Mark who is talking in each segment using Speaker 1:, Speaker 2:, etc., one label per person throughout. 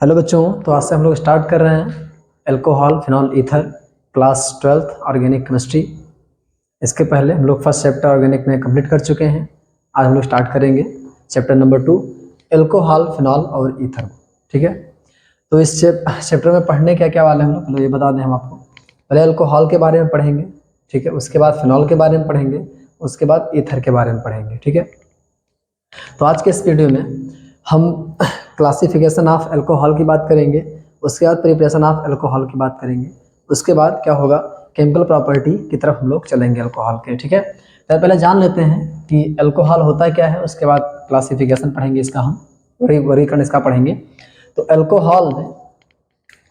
Speaker 1: Hello बच्चों, तो आज से हम लोग स्टार्ट कर रहे हैं alcohol phenol ether class 12th organic chemistry. इसके पहले हम लोग फर्स्ट चैप्टर ऑर्गेनिक में कंप्लीट कर चुके हैं। आज हम लोग स्टार्ट करेंगे चैप्टर नंबर 2 अल्कोहल फिनॉल और ईथर। ठीक है, तो इस चैप्टर में पढ़ने क्या क्या वाले हम लोग ये बता दें हम आपको। पहले अल्कोहल के बारे में पढ़ेंगे, ठीक है, उसके बाद फिनॉल के बारे में पढ़ेंगे, उसके बाद ईथर के बारे में पढ़ेंगे। ठीक है, तो आज के इस वीडियो में हम क्लासिफिकेशन ऑफ अल्कोहल की बात करेंगे, उसके बाद प्रिपरेशन ऑफ अल्कोहल की बात करेंगे, उसके बाद क्या होगा केमिकल प्रॉपर्टी की तरफ हम लोग चलेंगे अल्कोहल के। ठीक है, तो पहले जान लेते हैं कि अल्कोहल होता क्या है, उसके बाद क्लासिफिकेशन पढ़ेंगे, इसका हम वर्गीकरण इसका पढ़ेंगे। तो अल्कोहल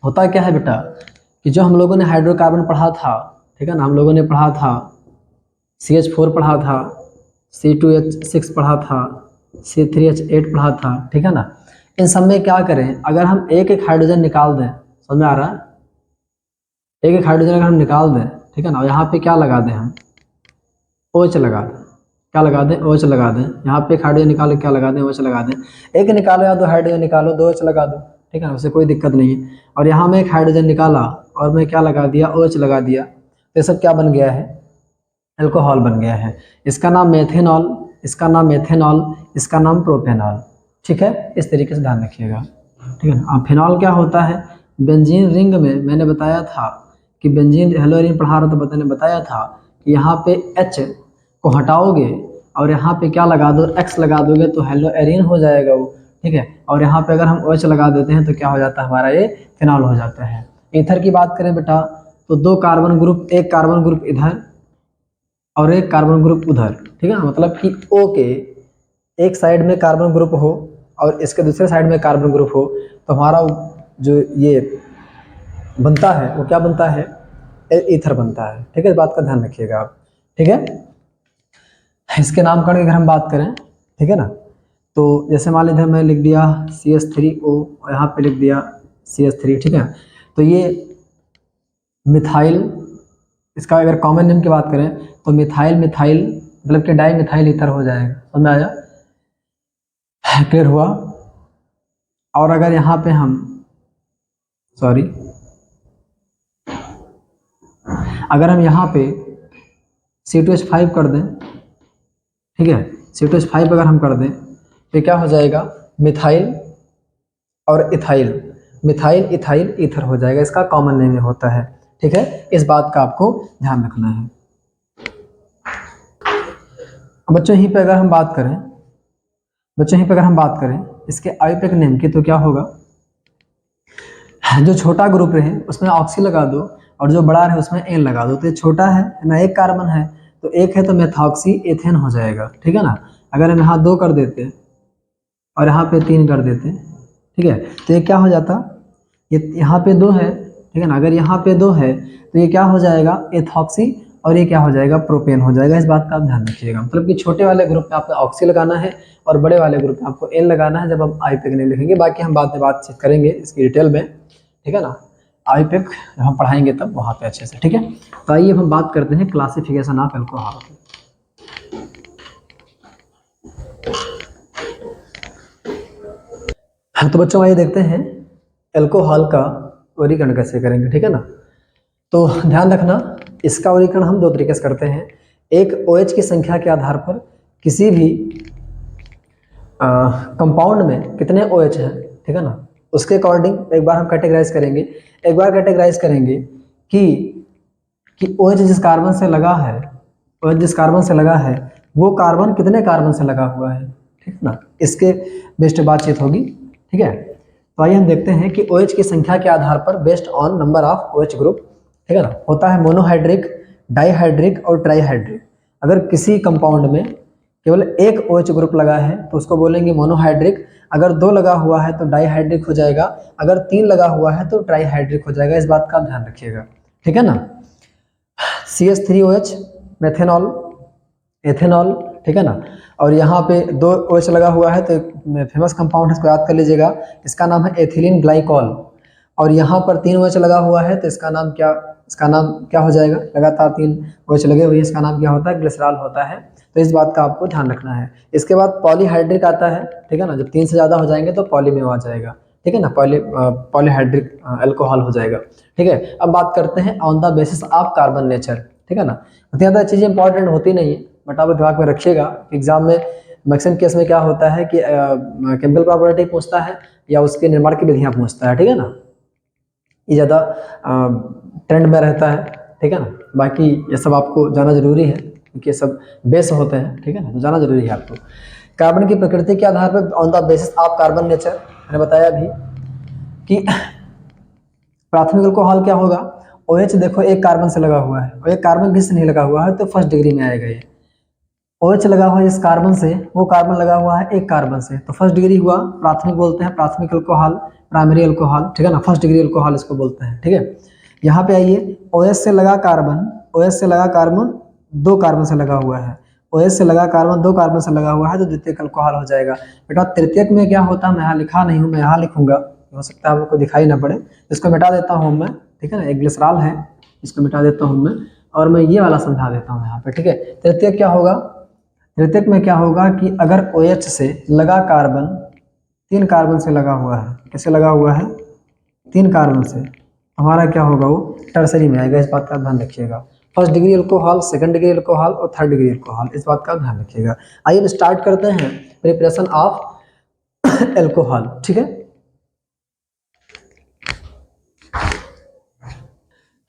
Speaker 1: होता क्या है बेटा कि जो हम लोगों ने हाइड्रोकार्बन पढ़ा था, ठीक है ना, हम लोगों ने पढ़ा था CH4 पढ़ा था, C2H6 पढ़ा था, C3H8 पढ़ा था, ठीक है ना। इन सब में क्या करें, अगर हम एक एक हाइड्रोजन निकाल दें, समझ में आ रहा है, एक एक हाइड्रोजन अगर हम निकाल दें, ठीक है ना, यहाँ पे क्या लगा दें हम OH लगा दें, क्या लगा दें OH लगा दें, यहाँ पे एक हाइड्रोजन निकालो क्या लगा दें OH लगा दें, एक निकालो या दो हाइड्रोजन निकालो 2 OH लगा दो, ठीक है ना, उससे कोई दिक्कत नहीं है। और यहाँ में एक हाइड्रोजन निकाला और मैं क्या लगा दिया OH लगा दिया, तो ये सब क्या बन गया है, अल्कोहल बन गया है। इसका नाम मेथेनॉल, इसका नाम मेथेनॉल, इसका नाम प्रोपेनॉल। ठीक है, इस तरीके से ध्यान रखिएगा, ठीक है ना। अब फिनॉल क्या होता है, बेंजीन रिंग में मैंने बताया था कि बेंजीन हेलोरिन पढ़ा रहा था, मैंने बताया था कि यहाँ पे H को हटाओगे और यहाँ पे क्या लगा दो X लगा दोगे तो हेलोएरिन हो जाएगा वो, ठीक है। और यहाँ पे अगर हम OH लगा देते हैं तो क्या हो जाता है हमारा, ये फिनॉल हो जाता है। ईथर की बात करें बेटा तो 2 कार्बन ग्रुप, एक कार्बन ग्रुप इधर और एक कार्बन ग्रुप उधर, ठीक है ना, मतलब कि O के एक साइड में कार्बन ग्रुप हो और इसके दूसरे साइड में कार्बन ग्रुप हो, तो हमारा जो ये बनता है वो क्या बनता है, ईथर बनता है। ठीक है, इस बात का ध्यान रखिएगा आप। ठीक है, इसके नामकरण की अगर हम बात करें, ठीक है ना, तो जैसे मान लीजिए मैं लिख दिया CH3O और यहाँ पे लिख दिया CH3, ठीक है। तो ये मिथाइल, इसका अगर कॉमन नेम की बात करें तो मिथाइल मिथाइल मतलब कि डाई मिथाइल ईथर हो जाएगा, समझ में आया, क्लियर हुआ। और अगर यहाँ पे हम अगर हम यहाँ पे C2H5 कर दें, ठीक है, C2H5 अगर हम कर दें तो क्या हो जाएगा, मिथाइल और इथाइल, मिथाइल इथाइल ईथर हो जाएगा, इसका कॉमन नेम होता है। ठीक है, इस बात का आपको ध्यान रखना है। बच्चों यहीं पे अगर हम बात करें इसके आईयूपीएक नेम की, तो क्या होगा, जो छोटा ग्रुप रहे उसमें ऑक्सी लगा दो और जो बड़ा रहे उसमें एन लगा दो। तो ये छोटा है ना, एक कार्बन है तो एक है तो मेथॉक्सी एथेन हो जाएगा, ठीक है ना। अगर हम यहाँ 2 कर देते और यहाँ पे 3 कर देते, ठीक है, तो ये क्या हो जाता, ये यहाँ पे 2 है, ठीक है ना, अगर यहाँ पे 2 है तो ये क्या हो जाएगा एथॉक्सी और ये क्या हो जाएगा प्रोपेन हो जाएगा। इस बात का आप ध्यान रखिएगा, मतलब कि छोटे वाले ग्रुप में आपको ऑक्सी लगाना है और बड़े वाले ग्रुप में आपको एन लगाना है जब हम आईयूपीएक नेम लिखेंगे। बाकी हम बाद में बातचीत करेंगे इसकी डिटेल में, ठीक है ना, आईयूपीएक जब हम पढ़ाएंगे तब वहाँ पे अच्छे से। ठीक है, तो आइए हम बात करते हैं क्लासिफिकेशन ऑफ अल्कोहल की। तो बच्चों आइए देखते हैं अल्कोहल का वर्गीकरण कैसे करेंगे, ठीक है ना। तो ध्यान रखना, इसका वर्गीकरण हम 2 तरीके से करते हैं। एक OH की संख्या के आधार पर किसी भी कंपाउंड में कितने OH हैं, ठीक है ना, उसके अकॉर्डिंग एक बार हम कैटेगराइज करेंगे, कि OH जिस कार्बन से लगा है, OH जिस कार्बन से लगा है वो कार्बन कितने कार्बन से लगा हुआ है, ठीक है ना, इसके बेस्ड बातचीत होगी। ठीक है, तो आइए हम देखते हैं कि OH की संख्या के आधार पर based on number of OH group, ठीक है ना, होता है मोनोहाइड्रिक, डाईहाइड्रिक और ट्राईहाइड्रिक। अगर किसी कंपाउंड में केवल एक OH ग्रुप लगा है तो उसको बोलेंगे मोनोहाइड्रिक, अगर 2 लगा हुआ है तो डाईहाइड्रिक हो जाएगा, अगर 3 लगा हुआ है तो ट्राईहाइड्रिक हो जाएगा। इस बात का ध्यान रखिएगा, ठीक है ना। CH3OH मेथेनॉल, एथेनॉल, ठीक है ना, और यहाँ पे 2 OH लगा हुआ है तो एक फेमस कंपाउंड है, इसको याद कर लीजिएगा, इसका नाम है एथिलीन ग्लाइकॉल। और यहाँ पर 3 OH लगा हुआ है तो इसका नाम क्या हो जाएगा, लगातार 3 OH लगे हुए, इसका नाम क्या होता है, ग्लिसरॉल होता है। तो इस बात का आपको ध्यान रखना है। इसके बाद पॉलीहाइड्रिक आता है, ठीक है ना, जब 3 से ज़्यादा हो जाएंगे तो पॉली में आ जाएगा, ठीक है ना, पॉलीहाइड्रिक अल्कोहल हो जाएगा। ठीक है, अब बात करते हैं on the basis of carbon nature. ठीक है ना, ज़्यादा चीज़ें इंपॉर्टेंट होती नहीं है, बट आप दिमाग में रखिएगा एग्जाम में मैक्सिमम केस में क्या होता है कि केमिकल प्रॉपर्टी पूछता है या उसके निर्माण की विधियाँ पूछता है। ठीक है ना, ये ज़्यादा ट्रेंड में रहता है। ठीक है ना, बाकी ये सब आपको जाना जरूरी है क्योंकि ये सब बेस होते हैं। ठीक है ना, तो जाना जरूरी है आपको। कार्बन की प्रकृति के आधार पर on the basis of carbon nature, मैंने बताया अभी कि प्राथमिक अल्कोहल क्या होगा, OH देखो एक कार्बन से लगा हुआ है और एक कार्बन किससे नहीं लगा हुआ है, तो फर्स्ट डिग्री में आएगा। ये OH लगा हुआ है इस कार्बन से, वो कार्बन लगा हुआ है एक कार्बन से, तो फर्स्ट डिग्री हुआ, प्राथमिक बोलते हैं प्राथमिक अल्कोहल, प्राइमरी अल्कोहल। ठीक है ना, फर्स्ट डिग्री अल्कोहल इसको बोलते हैं। ठीक है, यहाँ पे आइए, OH से लगा कार्बन, OH से लगा कार्बन दो कार्बन से लगा हुआ है, OH से लगा कार्बन दो कार्बन से लगा हुआ है, तो द्वितीयक अल्कोहल हो जाएगा। बेटा तृतीयक में क्या होता है, मैं यहाँ लिखा नहीं हूँ, मैं यहाँ लिखूंगा, हो सकता है आपको दिखाई ना पड़े, इसको मिटा देता हूँ मैं। ठीक है ना, एक ग्लिसरॉल है, इसको मिटा देता हूँ मैं और मैं ये वाला समझा देता हूँ यहाँ पे। ठीक है, तृतीयक क्या होगा, तृतीयक में क्या होगा कि अगर OH से लगा कार्बन तीन कार्बन से लगा हुआ है, कैसे लगा हुआ है, तीन कार्बन से, हमारा क्या होगा, वो टर्सरी में आएगा। इस बात का ध्यान रखिएगा, first degree alcohol, second degree alcohol और थर्ड डिग्री अल्कोहल, इस बात का ध्यान रखिएगा। आइए स्टार्ट करते हैं प्रिपरेशन ऑफ अल्कोहल। ठीक है,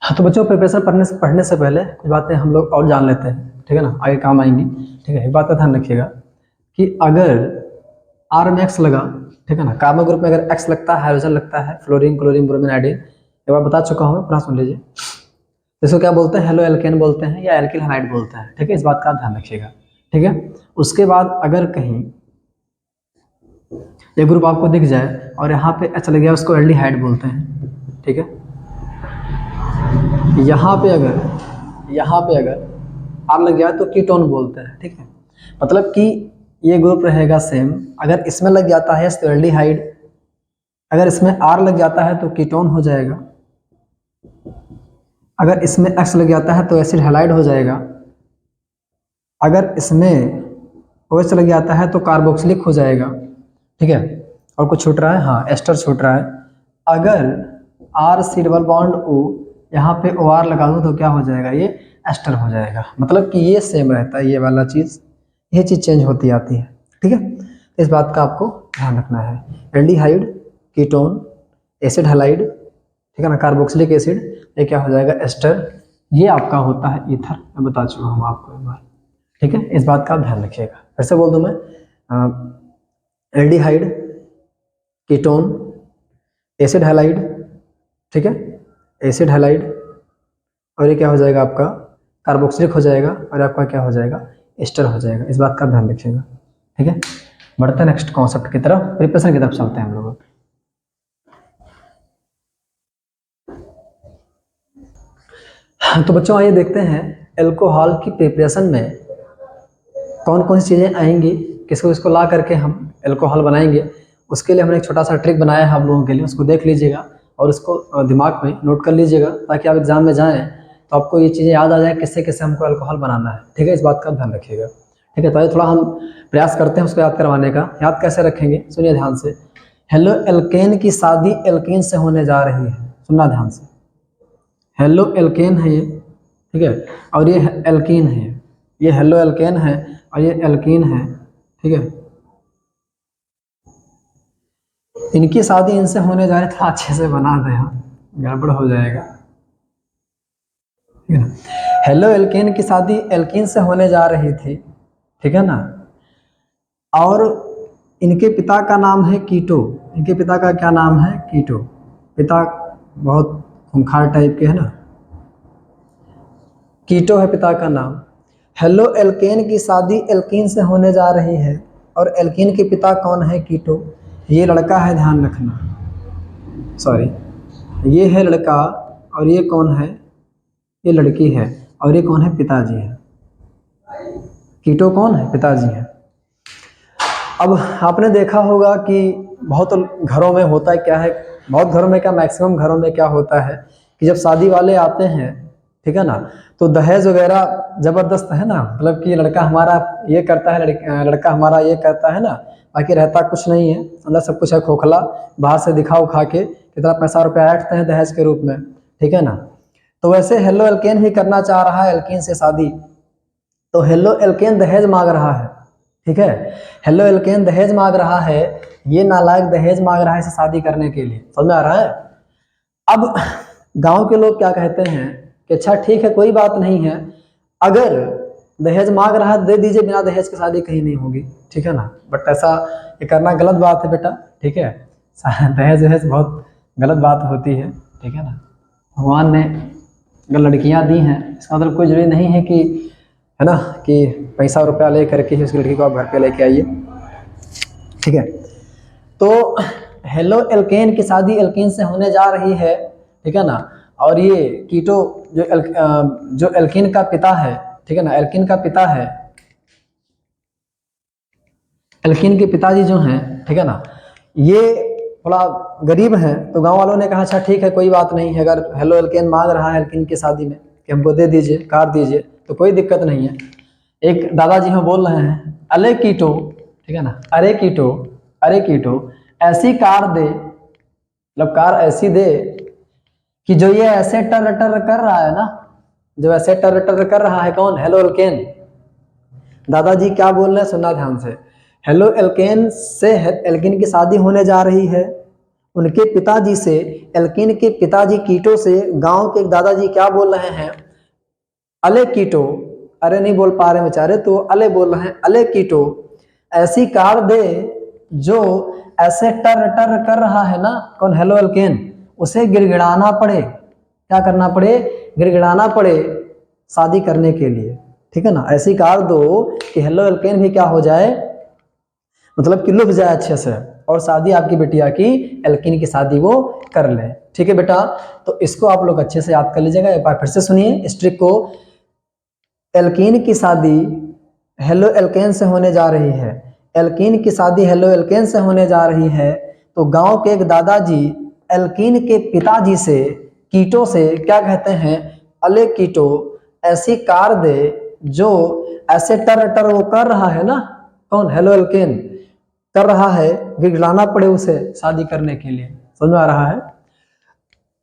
Speaker 1: हाँ तो बच्चों प्रिपरेशन पढ़ने से पहले कुछ बातें हम लोग और जान लेते हैं। ठीक है ना, आगे काम आएंगी। ठीक है, एक बात का ध्यान रखिएगा कि अगर R में X लगा, ठीक है ना, कार्बन ग्रुप में अगर X लगता है, हाइड्रोजन लगता है, फ्लोरीन, क्लोरीन, ब्रोमीन, आयोडीन, एक बार बता चुका हूँ मैं, पुनः सुन लीजिए। इसको क्या बोलते हैं, हेलो एल्केन बोलते हैं या एल्किल हैलाइड बोलते हैं। ठीक है, इस बात का ध्यान रखिएगा। ठीक है, उसके बाद अगर कहीं ये ग्रुप आपको दिख जाए और यहाँ पे H लग गया, उसको एल्डिहाइड बोलते हैं। ठीक है, यहाँ पे अगर R लग गया तो कीटोन बोलते हैं। ठीक है, मतलब कि ये ग्रुप रहेगा सेम, अगर इसमें लग जाता है तो एल्डिहाइड, अगर इसमें R लग जाता है तो कीटोन हो जाएगा, अगर इसमें X लग जाता है तो एसिड हैलाइड हो जाएगा, अगर इसमें OH लग जाता है तो कार्बोक्सिलिक हो जाएगा। ठीक है, और कुछ छूट रहा है, हाँ एस्टर छूट रहा है। अगर R C double bond O यहाँ पे OR लगा दूँ तो क्या हो जाएगा, ये एस्टर हो जाएगा। मतलब कि ये सेम रहता है, ये वाला चीज़, ये चीज़ चेंज होती आती है। ठीक है, इस बात का आपको ध्यान रखना है। एल्डिहाइड, कीटोन, एसिड हैलाइड, ठीक है ना, कार्बोक्सिलिक एसिड, ये क्या हो जाएगा, एस्टर, ये आपका होता है ईथर, मैं बता चुका हूँ आपको एक बार। ठीक है, इस बात का आप ध्यान रखिएगा। फिर से बोल दूँ मैं, एल्डिहाइड, कीटोन, एसिड हैलाइड, ठीक है, एसिड हैलाइड, और ये क्या हो जाएगा आपका कार्बोक्सिलिक हो जाएगा, और आपका क्या हो जाएगा, एस्टर हो जाएगा। इस बात का ध्यान रखिएगा। ठीक है, बढ़ते हैं नेक्स्ट कॉन्सेप्ट की तरफ, प्रिपरेशन की तरफ चलते हैं हम लोग। तो बच्चों आइए देखते हैं अल्कोहल की प्रिपरेशन में कौन कौन सी चीज़ें आएंगी, किसको ला करके हम अल्कोहल बनाएंगे। उसके लिए हमने एक छोटा सा ट्रिक बनाया है आप लोगों के लिए, उसको देख लीजिएगा और उसको दिमाग में नोट कर लीजिएगा, ताकि आप एग्जाम में जाएं तो आपको ये चीज़ें याद आ जाए किससे किससे हमको अल्कोहल बनाना है। ठीक है, इस बात का ध्यान रखिएगा। ठीक है, तो थोड़ा हम प्रयास करते हैं उसको याद करवाने का। याद कैसे रखेंगे, सुनिए ध्यान से। हेलो एल्केन की शादी एल्केन से होने जा रही है, सुनना ध्यान से। हेलो एल्केन है ये, ठीक है, और ये एल्कीन है, ये हेलो एल्केन है और ये एल्कीन है। ठीक है, इनकी शादी इनसे होने जा रही है, तो अच्छे से बना दे, हाँ गड़बड़ हो जाएगा। ठीक है ना, हेलो एल्केन की शादी एल्कीन से होने जा रही थी, ठीक है ना, और इनके पिता का नाम है कीटो। इनके पिता का क्या नाम है, कीटो। पिता बहुत खूंखार टाइप के है ना, कीटो है पिता का नाम। हेलो एल्केन की शादी एल्कीन से होने जा रही है और एल्कीन के पिता कौन है, कीटो। ये लड़का है, ध्यान रखना, सॉरी, ये है लड़का और ये कौन है, ये लड़की है, और ये कौन है, पिताजी है। कीटो कौन है, पिताजी है। अब आपने देखा होगा कि बहुत घरों में होता है क्या है, बहुत घरों में क्या, मैक्सिमम घरों में क्या होता है कि जब शादी वाले आते हैं, ठीक है ना, तो दहेज वगैरह जबरदस्त है ना, मतलब कि लड़का हमारा ये करता है, लड़का हमारा ये करता है ना, बाकी रहता कुछ नहीं है, अंदर सब कुछ है खोखला, बाहर से दिखा उखा के कितना पैसा रुपया ऐंठते हैं दहेज के रूप में, ठीक है ना। तो वैसे हेलो एल्केन भी करना चाह रहा है एल्कीन से शादी, तो हेलो एल्केन दहेज मांग रहा है, ठीक है। हेलो एल्केन दहेज मांग रहा है, ये नालायक दहेज मांग रहा है इसे शादी करने के लिए, समझ में आ रहा है। अब गांव के लोग क्या कहते हैं कि अच्छा ठीक है कोई बात नहीं है, अगर दहेज मांग रहा है दे दीजिए, बिना दहेज की शादी कहीं नहीं होगी, ठीक है ना। बट ऐसा ये करना गलत बात है बेटा, ठीक है। दहेज वहेज बहुत गलत बात होती है, ठीक है ना। भगवान ने अगर लड़कियां दी हैं इसका मतलब कोई जरूरी नहीं है कि, है ना, कि पैसा रुपया ले करके ही उस लड़की को आप घर पे लेके आइए, ठीक है। तो हेलो एल्केन की शादी एल्कीन से होने जा रही है, ठीक है ना। और ये कीटो जो एल्कीन का पिता है, ठीक है ना, एल्कीन का पिता है, एल्कीन के पिताजी जो हैं, ठीक है ना, ये थोड़ा गरीब हैं। तो गांव वालों ने कहा अच्छा ठीक है कोई बात नहीं है, अगर हेलो एल्केन मांग रहा है एल्कीन की शादी में कि हमको दे दीजिए, कार दीजिए, तो कोई दिक्कत नहीं है। एक दादाजी हम बोल रहे हैं, अले कीटो, ठीक है ना, अरे कीटो, अरे कीटो ऐसी कार दे, मतलब कार ऐसी दे कि जो ये ऐसे टर टर कर रहा है ना, जो ऐसे टर टर कर रहा है, कौन, हेलो एल्केन। दादाजी क्या बोल रहे हैं सुनना ध्यान से। हेलो एल्केन से एल्कीन की शादी होने जा रही है, उनके पिताजी से, एल्कीन के पिताजी कीटो से गांव के दादाजी क्या बोल रहे हैं, अले कीटो, अरे नहीं बोल पा रहे बेचारे तो अले बोल रहे हैं, अले कीटो ऐसी कार दे जो ऐसे टर टर कर रहा है ना, कौन, हेलो एल्केन, उसे गिड़गिड़ाना पड़े, क्या करना पड़े, गिड़गिड़ाना पड़े शादी करने के लिए, ठीक है ना। ऐसी कार दो कि हेलो एल्केन भी क्या हो जाए, मतलब कि लुभ जाए अच्छे से, और शादी आपकी बिटिया की एल्कीन की शादी वो कर ले, ठीक है बेटा। तो इसको आप लोग अच्छे से याद कर लीजिएगा, एक बार फिर से सुनिए इस ट्रिक को। एल्कीन की शादी हेलो एल्केन से होने जा रही है, एल्कीन की शादी हेलो एल्केन से होने जा रही है, तो गांव के एक दादाजी एल्कीन के पिताजी से, कीटो से क्या कहते हैं, अले कीटो ऐसी कार दे जो ऐसे टर टर वो कर रहा है ना, कौन, हेलो एल्केन कर रहा है, गिड़गिड़ाना पड़े उसे शादी करने के लिए, समझ में आ रहा है।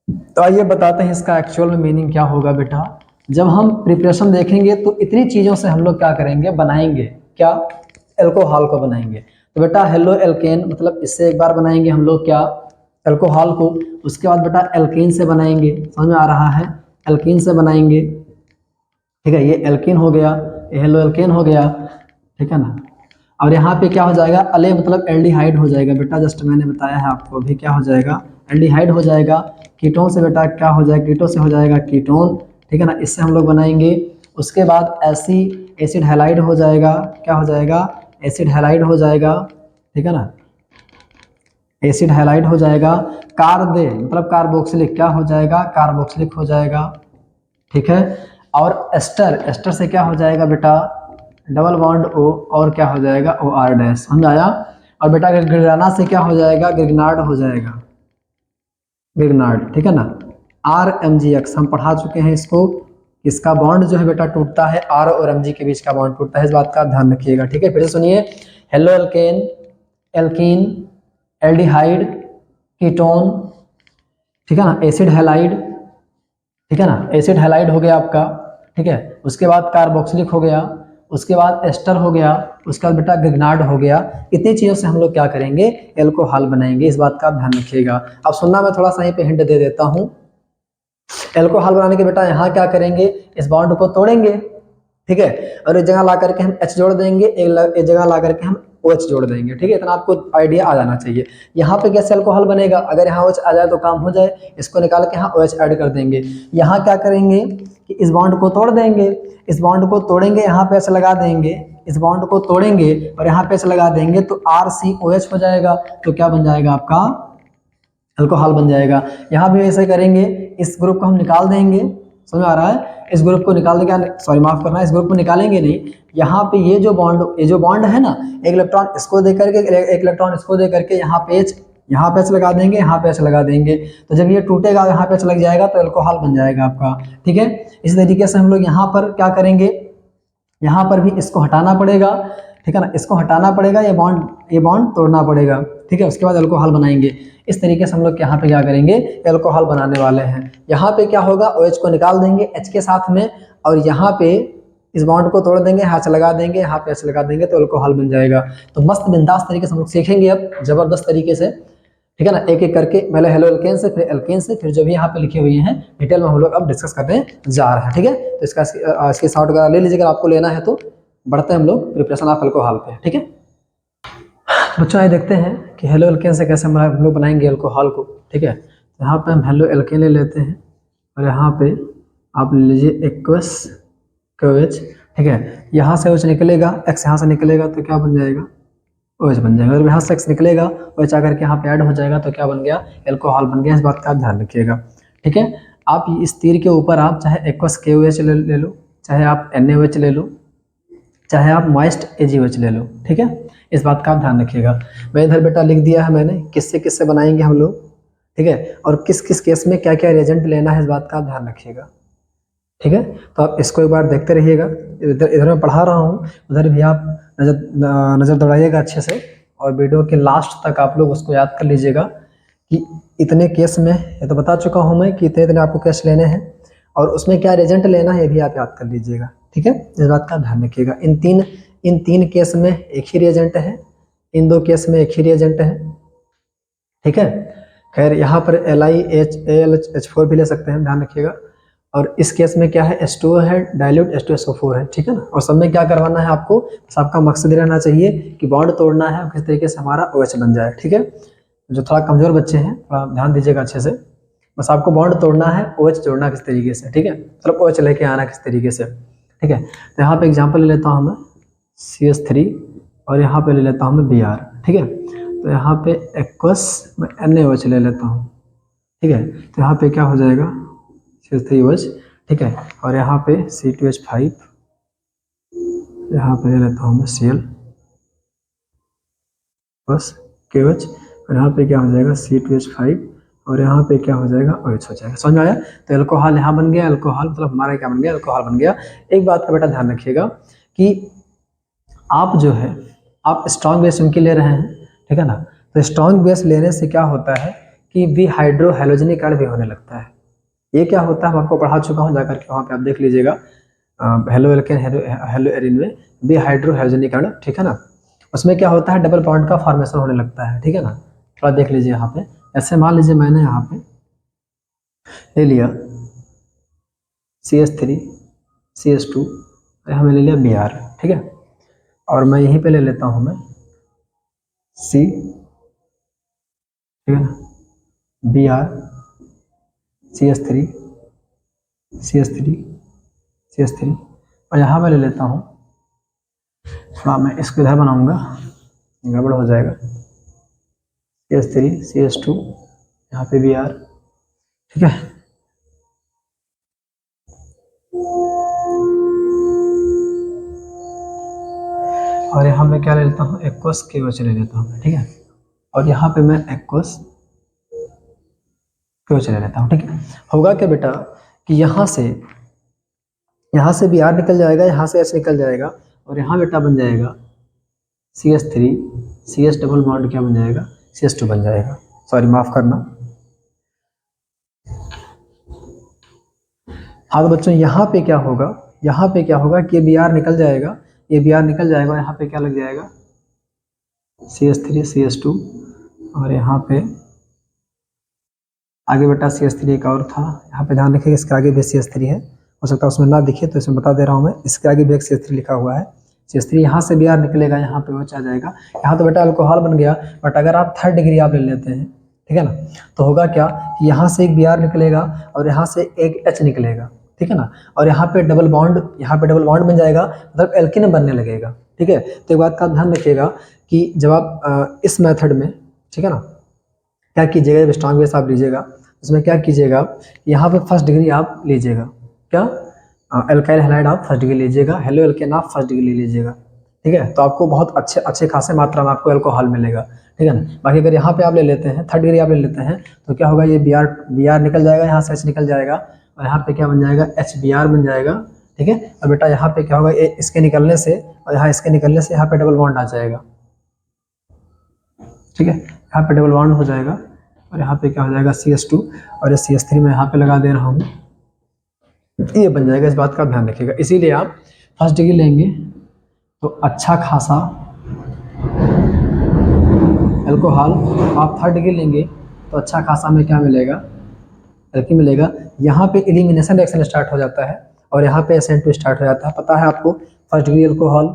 Speaker 1: तो आइए बताते हैं इसका एक्चुअल में मीनिंग क्या होगा बेटा। जब हम प्रिपरेशन देखेंगे तो इतनी चीज़ों से हम लोग क्या करेंगे, बनाएंगे, क्या, एल्कोहल को बनाएंगे। तो बेटा हेलो एल्केन मतलब इससे एक बार बनाएंगे हम लोग क्या, एल्कोहल को, उसके बाद बेटा एल्कीन से बनाएंगे, समझ में आ रहा है, एल्कीन से बनाएंगे, ठीक है। ये एल्कीन हो गया, ये हेलो एल्केन हो गया, ठीक है ना। और यहाँ पे क्या हो जाएगा, अले मतलब एल्डिहाइड हो जाएगा बेटा, जस्ट मैंने बताया है आपको अभी, क्या हो जाएगा, एल्डिहाइड हो जाएगा। कीटोन से बेटा क्या हो जाएगा, कीटो से हो जाएगा कीटोन, ठीक है ना, इससे हम लोग बनाएंगे। उसके बाद एसिड हैलाइड हो जाएगा, क्या हो जाएगा, एसिड हैलाइड हो जाएगा, ठीक है ना, एसिड हैलाइड हो जाएगा। कार्बे मतलब कार्बोक्सिलिक क्या हो जाएगा, कार्बोक्सिलिक हो जाएगा, ठीक है। और एस्टर से क्या हो जाएगा बेटा, डबल बॉन्ड ओ, और क्या हो जाएगा, ओ आर डैश, समझ आया। और बेटा गिरगिराना से क्या हो जाएगा, गिरगिनार्ड हो जाएगा, गिरगिनार्ड, ठीक है ना। RMgX हम पढ़ा चुके हैं इसको, इसका बॉन्ड जो है बेटा टूटता है, R और Mg के बीच का बॉन्ड टूटता है, इस बात का ध्यान रखिएगा, ठीक है। फिर से सुनिए, halo alkane, alkene, aldehyde, ketone, ठीक है ना, एसिड हैलाइड, ठीक है ना, एसिड हैलाइड हो गया आपका, ठीक है। उसके बाद कार्बोक्सिलिक हो गया, उसके बाद एस्टर हो गया, उसके बाद बेटा गिग्नार्ड हो गया। इतनी चीज़ों से हम लोग क्या करेंगे, एल्कोहल बनाएंगे, इस बात का आप ध्यान रखिएगा। अब सुनना, मैं थोड़ा सा यहीं पे हिंट दे देता हूँ। एल्कोहल बनाने के बेटा यहाँ क्या करेंगे, इस बॉन्ड को तोड़ेंगे, ठीक है, और एक जगह ला करके हम H जोड़ देंगे, एक जगह ला करके हम OH जोड़ देंगे, ठीक है। इतना आपको आइडिया आ जाना चाहिए। यहाँ पे कैसे अल्कोहल बनेगा, अगर यहाँ OH आ जाए तो काम हो जाए, इसको निकाल के यहाँ OH ऐड कर देंगे। यहाँ क्या करेंगे कि इस बॉन्ड को तोड़ देंगे, इस बॉन्ड को तोड़ेंगे, यहाँ पे H लगा देंगे, इस बॉन्ड को तोड़ेंगे और यहाँ पे H लगा देंगे, तो RCOH हो जाएगा। तो क्या बन जाएगा आपका, अल्कोहल बन जाएगा। यहाँ भी ऐसे करेंगे, इस ग्रुप को हम निकाल देंगे, समझ में आ रहा है, इस ग्रुप को निकाल देंगे, सॉरी माफ करना, इस ग्रुप को निकालेंगे नहीं। यहाँ पे ये जो बॉन्ड है ना, एक इलेक्ट्रॉन इसको दे करके, एक इलेक्ट्रॉन इसको दे करके, यहाँ पे H लगा देंगे, यहाँ पे H लगा देंगे, तो जब ये टूटेगा यहाँ पे H लग जाएगा तो अल्कोहल बन जाएगा आपका, ठीक है। इस तरीके से हम लोग यहाँ पर क्या करेंगे, यहाँ पर भी इसको हटाना पड़ेगा, ठीक है ना, इसको हटाना पड़ेगा, ये बॉन्ड तोड़ना पड़ेगा, ठीक है, उसके बाद अल्कोहल बनाएंगे। इस तरीके से हम लोग यहाँ पे क्या करेंगे, अल्कोहल बनाने वाले हैं। यहाँ पे क्या होगा, OH को निकाल देंगे H के साथ में, और यहाँ पे इस बॉन्ड को तोड़ देंगे, हाथ से लगा देंगे, यहाँ पे ऐसे लगा देंगे, तो अल्कोहल बन जाएगा। तो मस्त बिंदास तरीके से हम लोग सीखेंगे अब, जबरदस्त तरीके से, ठीक है ना, एक एक करके, पहले हेलो एल्केन से, फिर एल्केन से, फिर जो भी यहाँ पे लिखे हुए हैं डिटेल में हम लोग अब डिस्कस करने जा रहे हैं, ठीक है। तो इसकी शॉर्ट वगैरह ले लीजिएगा, आपको लेना है तो। बढ़ते हैं हम लोग प्रिपरेशन ऑफ अल्कोहल पे, ठीक है। बच्चों आइए देखते हैं कि हेलो एल्केन से कैसे हम लोग बनाएंगे अल्कोहल को, ठीक है। तो यहाँ पे हम हेलो एल्केन ले लेते हैं, और यहाँ पे आप ले लीजिए एक्वस KOH, ठीक है। यहाँ से OH निकलेगा, X यहाँ से निकलेगा, तो क्या बन जाएगा, OH बन जाएगा। अगर यहाँ से X निकलेगा, OH आकर के यहाँ पे ऐड हो जाएगा, तो क्या बन गया, अल्कोहल बन गया। इस बात का ध्यान रखिएगा, ठीक है। आप इस तीर के ऊपर आप चाहे एक्वस KOH ले लो, चाहे आप NaOH ले लो, चाहे आप मॉइस्ट AgOH ले लो, ठीक है। इस बात का आप ध्यान रखिएगा। मैं इधर बेटा लिख दिया है मैंने, किससे किससे बनाएंगे हम लोग, ठीक है, और किस किस केस में क्या क्या रिएजेंट लेना है, इस बात का आप ध्यान रखिएगा, ठीक है। तो आप इसको एक बार देखते रहिएगा, इधर मैं पढ़ा रहा हूँ, उधर भी आप नज़र दौड़ाइएगा अच्छे से, और वीडियो के लास्ट तक आप लोग उसको याद कर लीजिएगा कि इतने केस में, ये तो बता चुका हूँ मैं कि इतने इतने आपको केस लेने हैं, और उसमें क्या रिएजेंट लेना है ये भी आप याद कर लीजिएगा, ठीक है। इस बात का ध्यान रखिएगा। इन तीन केस में एक ही रिएजेंट है, इन 2 केस में एक ही रिएजेंट है, ठीक है। खैर यहाँ पर LiHAlH4 भी ले सकते हैं, ध्यान रखिएगा। और इस केस में क्या है, H2O है, डाइल्यूट H2SO4 है, ठीक है ना। और सब में क्या करवाना है आपको, बस आपका मकसद रहना चाहिए कि बॉन्ड तोड़ना है, किस तरीके से हमारा OH बन जाए, ठीक है। जो थोड़ा कमजोर बच्चे हैं थोड़ा ध्यान दीजिएगा अच्छे से, बस आपको बॉन्ड तोड़ना है, OH जोड़ना किस तरीके से, ठीक है, मतलब OH लेके आना किस तरीके से, ठीक है। तो यहाँ पे एग्जाम्पल ले लेता हूँ मैं CH3, और यहाँ पे ले लेता हूँ मैं Br, ठीक है। तो यहाँ पे एक्वस मैं NaOH ले लेता हूँ, ठीक है। तो यहाँ पे क्या हो जाएगा, CH3OH, ठीक है, और यहाँ पे C2H5, यहाँ पे ले लेता हूँ मैं Cl बस KOH, और यहाँ पे क्या हो जाएगा C2H5, और यहाँ पे क्या हो जाएगा OH हो जाएगा। समझ में आया। तो अल्कोहल यहाँ बन गया, अल्कोहल मतलब हमारा क्या बन गया, अल्कोहल बन गया। एक बात का बेटा ध्यान रखिएगा कि आप जो है आप स्ट्रॉन्ग बेस उनकी ले रहे हैं, ठीक है ना। तो स्ट्रॉन्ग बेस लेने से क्या होता है कि विहाइड्रो हैलोजेनीकरण भी होने लगता है। ये क्या होता है, हम आपको पढ़ा चुका हूँ, जाकर के वहाँ पे आप देख लीजिएगा, हेलो एल्केन हेलो एरिन में विहाइड्रो हैलोजेनीकरण, ठीक है ना। उसमें क्या होता है, डबल बॉन्ड का फॉर्मेशन होने लगता है, ठीक है ना। थोड़ा देख लीजिए यहाँ पे, ऐसे मान लीजिए मैंने यहाँ पे ले लिया CH3 CH2, यहाँ में ले लिया Br, ठीक है, और मैं यहीं पे ले लेता हूँ मैं C, ठीक है ना, Br CH3 CH3 CH3, और यहाँ मैं ले लेता हूँ, थोड़ा मैं इसको इधर बनाऊंगा, गड़बड़ हो जाएगा, CH3 CH2, यहाँ पे Br, ठीक है। और यहाँ मैं क्या ले लेता हूँ, एक्वस KOH ले लेता हूँ, ठीक है, और यहाँ पे मैं एक्वस KOH ले लेता हूँ, ठीक है। होगा क्या बेटा कि यहाँ से Br निकल जाएगा, यहाँ से H निकल जाएगा, और यहाँ बेटा बन जाएगा CH3 CH डबल बॉन्ड क्या बन जाएगा, CH2 बन जाएगा, सॉरी माफ करना। हाँ तो बच्चों यहाँ पे क्या होगा कि ये Br निकल जाएगा, यहाँ पे क्या लग जाएगा CH3 CH2, और यहाँ पे आगे बेटा CH3 एक और था, यहाँ पे ध्यान रखिए, इसके आगे भी CH3 है, हो सकता है उसमें ना दिखे तो इसमें बता दे रहा हूँ मैं, इसके आगे भी एक CH3 लिखा हुआ है, CH3, यहाँ से Br निकलेगा, यहाँ पे OH आ जाएगा। यहाँ तो बेटा अल्कोहल बन गया, बट अगर आप 3rd डिग्री आप ले लेते हैं, ठीक है ना, तो होगा क्या कि यहाँ से एक Br निकलेगा, और यहाँ से एक H निकलेगा, ठीक है ना, और यहाँ पे डबल बॉन्ड बन जाएगा, मतलब एल्किन बनने लगेगा, ठीक है। तो एक बात का ध्यान रखिएगा कि जब आप इस मेथड में, ठीक है ना, क्या कीजिएगा, जब स्ट्रॉन्ग बेस आप लीजिएगा उसमें क्या कीजिएगा, यहाँ पे 1st डिग्री आप लीजिएगा, क्या एल्काइल हैलाइड आप 1st डिग्री लीजिएगा, हेलो एल्केन आप 1st डिग्री लीजिएगा, ठीक है। तो आपको बहुत अच्छे खासे मात्रा में आपको अल्कोहल मिलेगा, ठीक है ना। बाकी अगर यहाँ पे आप ले लेते हैं 3rd डिग्री आप ले लेते हैं, तो क्या होगा, ये Br निकल जाएगा, यहाँ से H निकल जाएगा, और यहाँ पे क्या बन जाएगा HBr बन जाएगा, ठीक है। और बेटा यहाँ पे क्या होगा, इसके निकलने से और यहाँ इसके निकलने से यहाँ पे डबल बॉन्ड आ जाएगा, ठीक है। यहाँ पे डबल बॉन्ड हो जाएगा और यहाँ पे क्या हो जाएगा CH2 और ये CH3 मैं यहाँ पे लगा दे रहा हूँ, ये बन जाएगा। इस बात का ध्यान रखिएगा। इसीलिए आप फर्स्ट डिग्री लेंगे तो अच्छा खासा अल्कोहल, आप थर्ड डिग्री लेंगे तो अच्छा खासा में क्या मिलेगा, एल्कीन मिलेगा। यहाँ पे एलिमिनेशन रिएक्शन स्टार्ट हो जाता है और यहाँ पे SN2 स्टार्ट हो जाता है। पता है आपको फर्स्ट डिग्री अल्कोहल,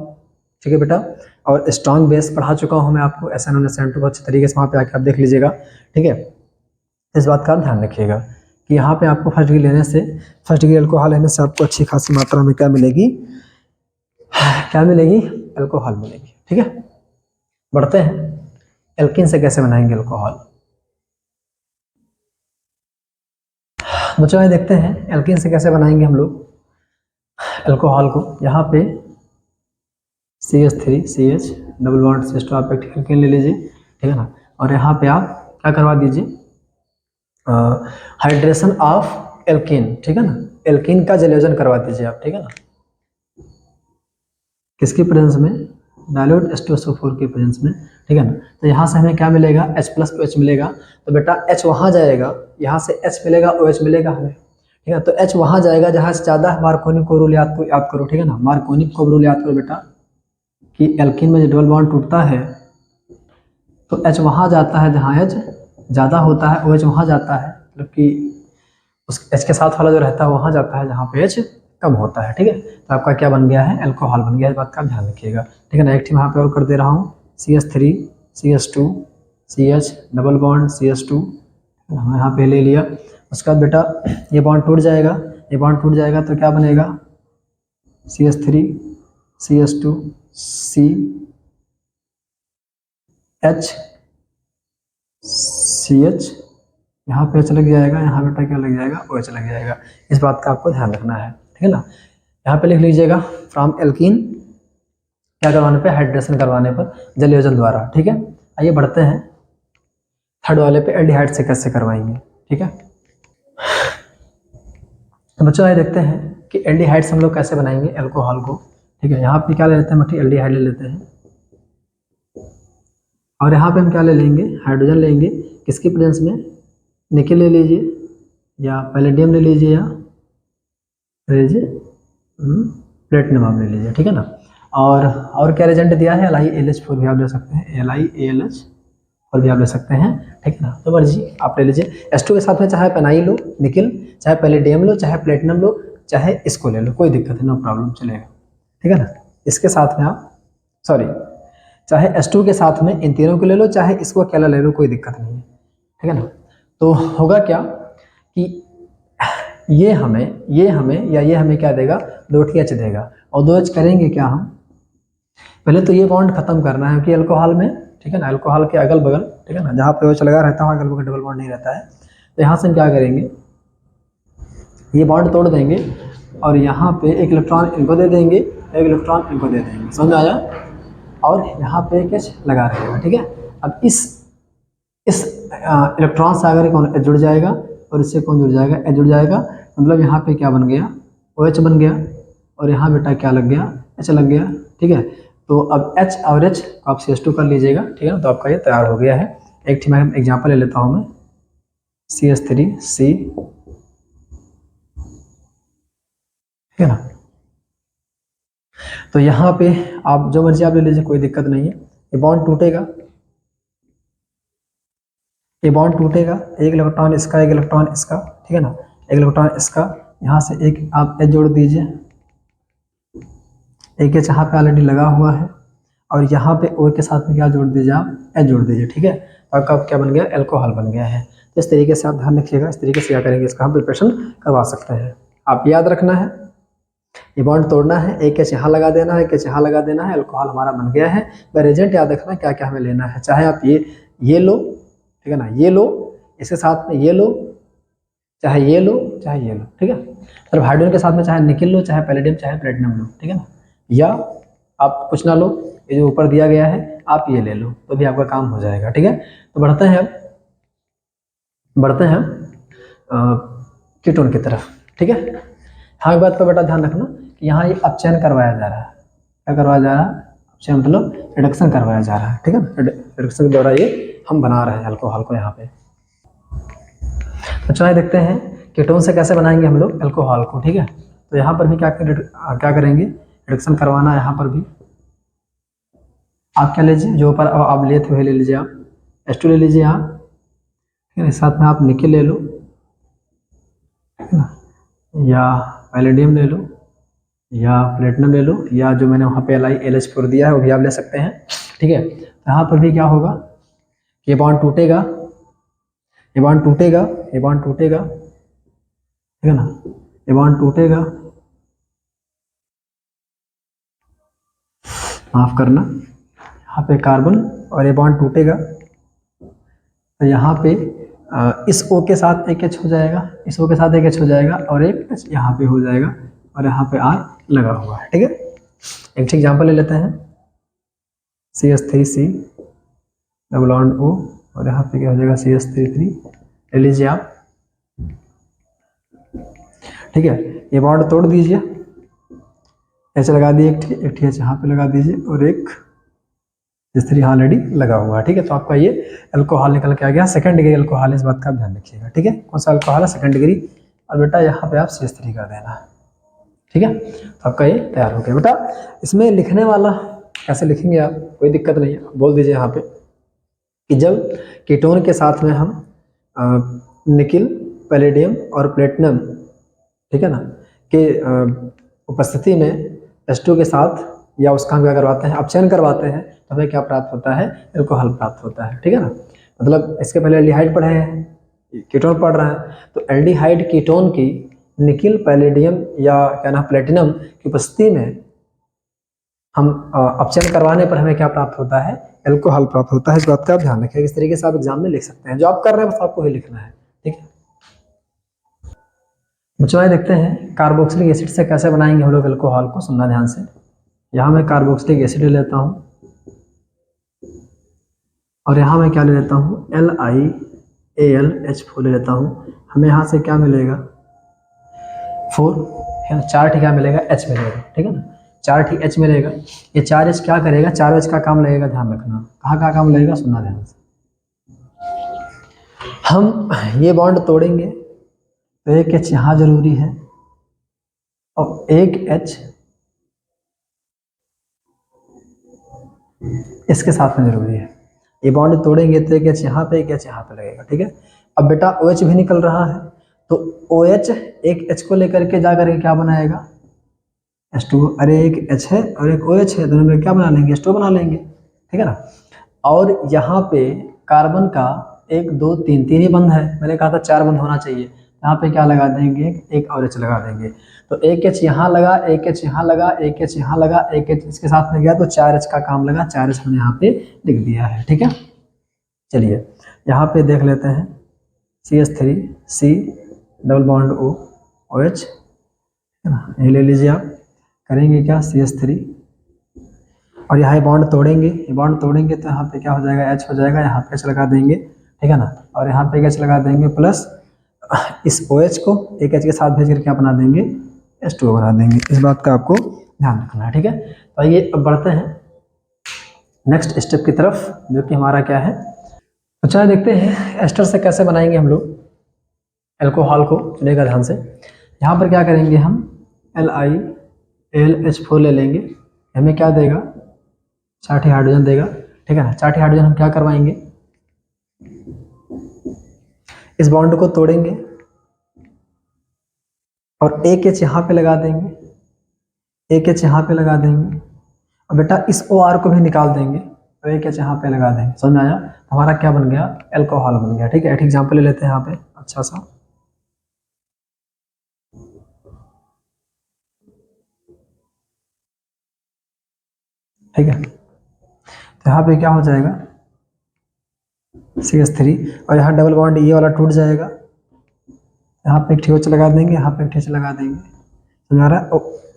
Speaker 1: ठीक है बेटा। और स्ट्रॉन्ग बेस पढ़ा चुका हूँ मैं आपको, SN1 SN2 को अच्छे तरीके से वहाँ पे आके आप देख लीजिएगा, ठीक है। इस बात का ध्यान रखिएगा कि यहाँ पे आपको फर्स्ट डिग्री लेने से, फर्स्ट डिग्री अल्कोहल लेने से आपको अच्छी खासी मात्रा में क्या मिलेगी, क्या मिलेगी, अल्कोहल मिलेगी, ठीक है। बढ़ते हैं, एल्कीन से कैसे बनाएंगे अल्कोहल। बच्चों ये देखते हैं एल्कीन से कैसे बनाएंगे हम लोग अल्कोहल को। यहाँ पे CH3 CH double bond CH2 आप एक एल्कीन ले लीजिए, ठीक है ना। और यहाँ पे आप क्या करवा दीजिए, हाइड्रेशन ऑफ एल्कीन, ठीक है ना। एल्कीन का जलयोजन करवा दीजिए आप, ठीक है ना। किसकी प्रेजेंस में, डाइल्यूट H2SO4 की प्रेजेंस में, ठीक है ना। तो यहाँ से हमें क्या मिलेगा, H+OH मिलेगा। तो बेटा H वहाँ जाएगा, यहाँ से H मिलेगा, OH मिलेगा हमें, ठीक है। तो H वहाँ जाएगा जहाँ से ज़्यादा है। मार्कोनी को रूल याद करो, ठीक है ना। मार्कोनी को रूल याद करो बेटा कि एल्कीन में डबल बॉन्ड टूटता है तो H वहाँ जाता है जहाँ H ज़्यादा होता है, OH वहाँ जाता है, मतलब कि उस H के साथ वाला जो रहता है वहाँ जाता है जहाँ पे H कम होता है, ठीक है। तो आपका क्या बन गया है, अल्कोहल बन गया है। इस बात का ध्यान रखिएगा, ठीक है ना। एक यहाँ पे और कर दे रहा हूँ, CH3 CH2 CH double bond CH2 हम यहाँ पे ले लिया। उसके बाद बेटा ये बॉन्ड टूट जाएगा, ये बॉन्ड टूट जाएगा तो क्या बनेगा, CH3 CH2 CH CH, यहाँ पे H लग जाएगा, यहाँ बेटा क्या लग जाएगा, OH लग जाएगा। इस बात का आपको ध्यान रखना है, ठीक है ना। यहाँ पे लिख लीजिएगा फ्रॉम एल्कीन, क्या करवाने पे, हाइड्रेशन करवाने पर जलयोजन द्वारा, ठीक है। आइए बढ़ते हैं थर्ड वाले पे, एल्डिहाइड से कैसे करवाएंगे, ठीक है। तो बच्चों आइए देखते हैं कि एल्डिहाइड से हम लोग कैसे बनाएंगे अल्कोहल को, ठीक है। यहाँ पे क्या ले लेते हैं, मट्टी एल्डिहाइड ले लेते हैं और यहाँ पे हम क्या ले लेंगे, हाइड्रोजन लेंगे। किसकी प्रेजेंस में, निकेल ले लीजिए या पैलेडियम ले लीजिए या प्लेटिनम आप ले लीजिए, ठीक है ना। और क्या रिजेंट दिया है, LiAlH4 भी आप ले सकते हैं, LiAlH4 भी आप ले सकते हैं, ठीक है ना। तो मर्जी आप ले लीजिए। H2 के साथ में चाहे पेनाई लो, निकल, चाहे पैलेडियम लो, चाहे प्लेटिनम लो, चाहे इसको ले लो, कोई दिक्कत है, नो प्रॉब्लम, चलेगा, ठीक है ना। इसके साथ में आप चाहे H2 के साथ में इन तीनों को ले लो, चाहे इसको अकेला ले लो, कोई दिक्कत नहीं है, ठीक है ना। तो होगा क्या कि ये हमें क्या देगा, 2H देगा। और 2H करेंगे क्या हम, पहले तो ये बॉन्ड खत्म करना है कि अल्कोहल में, ठीक है ना, अल्कोहल के अगल बगल, ठीक है ना, जहाँ पे OH लगा रहता है अगल बगल डबल बॉन्ड नहीं रहता है। तो यहाँ से हम क्या करेंगे, ये बॉन्ड तोड़ देंगे और यहाँ पे एक इलेक्ट्रॉन इनको दे देंगे, एक इलेक्ट्रॉन इनको दे देंगे, समझ में आया। और यहाँ पे एक H लगा रहेगा, ठीक है। अब इस इलेक्ट्रॉन से अगर कौन H जुड़ जाएगा और इससे कौन जुड़ जाएगा, H जुड़ जाएगा, मतलब यहाँ पे क्या बन गया, OH बन गया और यहाँ बेटा क्या लग गया, H लग गया, ठीक है। तो अब H और H को आप CH2 कर लीजिएगा, ठीक है ना। तो आपका ये तैयार हो गया है। एक मैं एग्जाम्पल ले लेता हूँ मैं, CH3C, ठीक है ना। तो यहाँ पे आप जो मर्जी आप ले लीजिए, कोई दिक्कत नहीं है। ये बॉन्ड टूटेगा, ये बॉन्ड टूटेगा, एक इलेक्ट्रॉन इसका, एक इलेक्ट्रॉन इसका, ठीक है ना, एक इलेक्ट्रॉन इसका, यहाँ से एक आप H जोड़ दीजिए, एक H यहाँ पे ऑलरेडी लगा हुआ है और यहाँ पे O के साथ में क्या जोड़ दीजिए, आप H जोड़ दीजिए, ठीक है। तो आपका क्या बन गया, अल्कोहल बन गया है। तो इस तरीके से आप ध्यान रखिएगा, इस तरीके से क्या करेंगे, इसका हम प्रिपरेशन करवा सकते हैं। आप याद रखना है, ये बॉन्ड तोड़ना है, एक H यहाँ लगा देना है, एक H यहाँ लगा देना है, अल्कोहल हमारा बन गया है। वह एजेंट याद रखना क्या क्या हमें लेना है, चाहे आप ये लो, ठीक है ना, ये लो, इसके साथ में ये लो, चाहे ये लो, चाहे ये लो, ठीक है। मतलब हाइड्रोजन के साथ में चाहे निकल लो, चाहे पैलेडियम, चाहे प्लेटिनम लो, ठीक है ना। या आप कुछ ना लो, ये जो ऊपर दिया गया है आप ये ले लो, तो भी आपका काम हो जाएगा, ठीक है। तो बढ़ते हैं कीटोन की तरफ, ठीक है। हाँ, एक बात का बेटा ध्यान रखना कि यहाँ ये अपचयन करवाया जा रहा है। क्या करवाया जा रहा है? अपचयन मतलब रिडक्शन करवाया जा रहा है, ठीक है ना। रिडक्शन के द्वारा ये हम बना रहे हैं अल्कोहल को यहाँ पे। तो चलिए देखते हैं कीटोन से कैसे बनाएंगे हम लोग अल्कोहल को, ठीक है। तो यहाँ पर भी क्या करेंगे, रिडक्शन करवाना है। यहाँ पर भी आप क्या लीजिए, जो ऊपर आप लिए थे वही ले लीजिए, आप H2 ले लीजिए आप, ठीक है। साथ में आप निकेल ले लो, ठीक है ना, या पैलेडियम ले लो, या प्लेटिनम ले लो, या जो मैंने वहाँ पे LiLH4 दिया है वो भी आप ले सकते हैं, ठीक है। तो यहाँ पर भी क्या होगा, ये बॉन्ड टूटेगा, ये बॉन्ड टूटेगा, ये बॉन्ड टूटेगा, ठीक है ना, ये बॉन्ड टूटेगा, माफ करना, यहाँ पे कार्बन और ये बॉन्ड टूटेगा। तो यहाँ पे इस O के साथ एक H हो जाएगा, इस O के साथ एक H हो जाएगा और एक H यहाँ पे हो जाएगा और यहाँ पे R लगा हुआ है, ठीक है। एक एग्जांपल ले लेते हैं, CH3C डबल बॉन्ड O और यहाँ पे क्या हो जाएगा CH3 ले लीजिए आप, ठीक है। ये बॉन्ड तोड़ दीजिए, H लगा दिए, एक H यहाँ पे लगा दीजिए और एक CH3 यहाँ ऑलरेडी लगा हुआ है, ठीक है। तो आपका ये अल्कोहल निकल के आ गया, सेकंड डिग्री अल्कोहल, इस बात का आप ध्यान रखिएगा, ठीक है। कौन सा अल्कोहल है? Second degree. और बेटा यहाँ पे आप CH3 कर देना, ठीक है। तो आपका ये तैयार हो गया। बेटा इसमें लिखने वाला कैसे लिखेंगे आप, कोई दिक्कत नहीं है, बोल दीजिए यहाँ पे कि जब कीटोन के साथ में हम निकिल, पैलेडियम और प्लेटिनम, ठीक है ना, के उपस्थिति में H2 के साथ या उसका हम क्या करवाते हैं, अपचयन करवाते हैं, तो हमें क्या प्राप्त होता है? अल्कोहल प्राप्त होता है, ठीक है ना। मतलब इसके पहले एल्डिहाइड पढ़े हैं, कीटोन पढ़ रहे हैं, तो एल्डिहाइड कीटोन की निकिल, पैलेडियम या क्या ना प्लेटिनम की उपस्थिति में हम अपचयन करवाने पर हमें क्या प्राप्त होता है? अल्कोहल प्राप्त होता है। इस बात का आप ध्यान रखिए, इस तरीके से आप एग्जाम में लिख सकते हैं, जो आप कर रहे हैं बस आपको ही लिखना है, ठीक है। बच्चों देखते हैं कार्बोक्सिलिक एसिड से कैसे बनाएंगे हम लोग अल्कोहल को, सुनना ध्यान से। यहाँ मैं कार्बोक्सिलिक एसिड ले लेता हूँ और यहाँ मैं क्या ले लेता हूँ, LiAlH4 ले लेता हूँ। हमें यहाँ से क्या मिलेगा? 4, है ना, 4 ठीक क्या मिलेगा? H मिलेगा, ठीक है ना, 4 ठीक H मिलेगा। ये 4H क्या करेगा? 4H का काम लगेगा, ध्यान रखना, कहाँ का काम लगेगा, सुनना ध्यान से। हम ये बॉन्ड तोड़ेंगे तो एक H यहाँ जरूरी है और एक H इसके साथ में जरूरी है। ये बॉन्ड तोड़ेंगे तो एक H यहाँ पे, एक H यहाँ पे लगेगा, ठीक है। अब बेटा OH भी निकल रहा है, तो OH एक H को लेकर के जा करके क्या बनाएगा? H2। अरे एक H है और एक OH है, दोनों में क्या बना लेंगे? H2 बना लेंगे, ठीक है ना। और यहाँ पे कार्बन का 1 2 3 ही बंध है, मैंने कहा था 4 बंध होना चाहिए। यहाँ पे क्या लगा देंगे? एक और H लगा देंगे, तो एक H यहाँ लगा, एक H यहाँ लगा, एक H यहाँ लगा, एक H इसके साथ में गया, तो 4H का काम लगा, 4H हमने यहाँ पे लिख दिया है, ठीक है। चलिए यहाँ पे देख लेते हैं, CH3C double bond O OH, है ना, ये ले लीजिए आप। करेंगे क्या? CH3 और यहाँ बॉन्ड तोड़ेंगे, ये बॉन्ड तोड़ेंगे तो यहाँ पे क्या हो जाएगा? H हो जाएगा, यहाँ पे H लगा देंगे, ठीक है ना, और यहाँ पे H लगा देंगे, प्लस इस OH को एक H के साथ भेज कर क्या बना देंगे? H2O बना देंगे। इस बात का आपको ध्यान रखना है, ठीक है। तो आइए अब बढ़ते हैं नेक्स्ट स्टेप की तरफ, जो कि हमारा क्या है। तो चलिए देखते हैं एस्टर से कैसे बनाएंगे हम लोग अल्कोहल को, सुनिएगा ध्यान से। यहाँ पर क्या करेंगे हम? LiAlH4 ले लेंगे, हमें क्या देगा? 60 हाइड्रोजन देगा, ठीक है ना। 60 हाइड्रोजन हम क्या करवाएंगे? इस बॉन्ड को तोड़ेंगे और एक H यहाँ पे लगा देंगे, एक H यहाँ पे लगा देंगे, और बेटा इस OR को भी निकाल देंगे, तो एक H यहाँ पे लगा देंगे। समझ में आया? हमारा क्या बन गया? अल्कोहल बन गया, ठीक है। एक एग्जाम्पल ले लेते हैं यहाँ पे अच्छा सा, ठीक है। तो यहाँ पे क्या हो जाएगा? CH3 और यहाँ डबल बॉन्ड ये वाला टूट जाएगा, यहाँ पे एक TOH लगा देंगे, यहाँ पे एक TH लगा देंगे, समझ रहा है।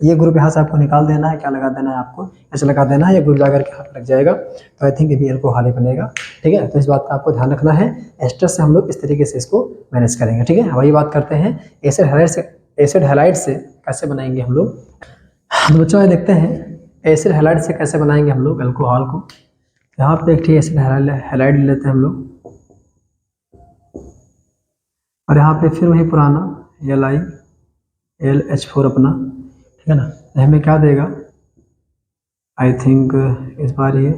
Speaker 1: ये ग्रुप यहाँ से आपको निकाल देना है, क्या लगा देना है आपको? H लगा देना है, ये ग्रुप जाकर के यहाँ पे लग जाएगा, तो आई थिंक ये भी अल्कोहल ही बनेगा, ठीक है। तो इस बात का आपको ध्यान रखना है। एस्टर से हम लोग इस तरीके से इसको मैनेज करेंगे, ठीक है। वही बात करते हैं एसिड हैलाइड से कैसे बनाएंगे हम लोग तो बच्चों ये देखते हैं एसिड हैलाइड से कैसे बनाएंगे हम लोग अल्कोहल को। यहाँ पे एक ठीक एसिड हैलाइड ले लेते हैं हम लोग, और यहाँ पे फिर वही पुराना LiLH4 अपना, ठीक है ना। तो हमें क्या देगा, आई थिंक इस बार ये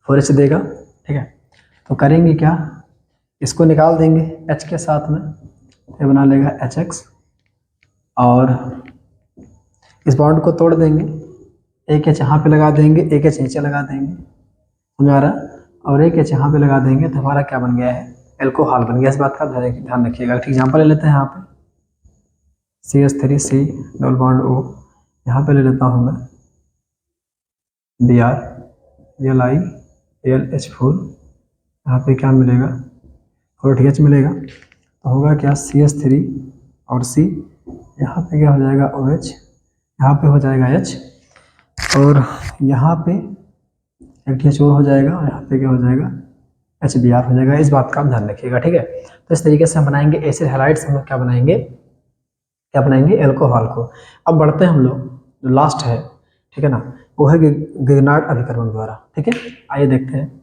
Speaker 1: 4H देगा, ठीक है। तो करेंगे क्या, इसको निकाल देंगे H के साथ में, ये बना लेगा HX, और इस बॉन्ड को तोड़ देंगे, एक H यहाँ पे लगा देंगे, एक H नीचे लगा देंगे, समझ आ रहा, और एक H यहाँ पे लगा देंगे, तो हमारा क्या बन गया है, एल्कोहल बन गया। इस बात का ध्यान रखिएगा। एक एग्जाम्पल ले लेते हैं यहाँ पे CH3C डबल बॉन्ड O, यहाँ पे ले लेता हूँ मैं Br LiLH4, यहाँ पे क्या मिलेगा, 4H मिलेगा। तो होगा क्या, CH3 और C, यहाँ पे क्या हो जाएगा OH, यहाँ पे हो जाएगा H, और यहाँ पे एक TH और हो जाएगा, और यहाँ पे क्या हो जाएगा HBr हो जाएगा। इस बात का आप ध्यान रखिएगा, ठीक है। तो इस तरीके से हम बनाएंगे एसिड हैलाइड्स, हम लोग क्या बनाएंगे एल्कोहल को। अब बढ़ते हैं हम लोग, जो लास्ट है, ठीक है ना, वो है गिरनार्ड अभिकर्मक द्वारा, ठीक है। आइए देखते हैं।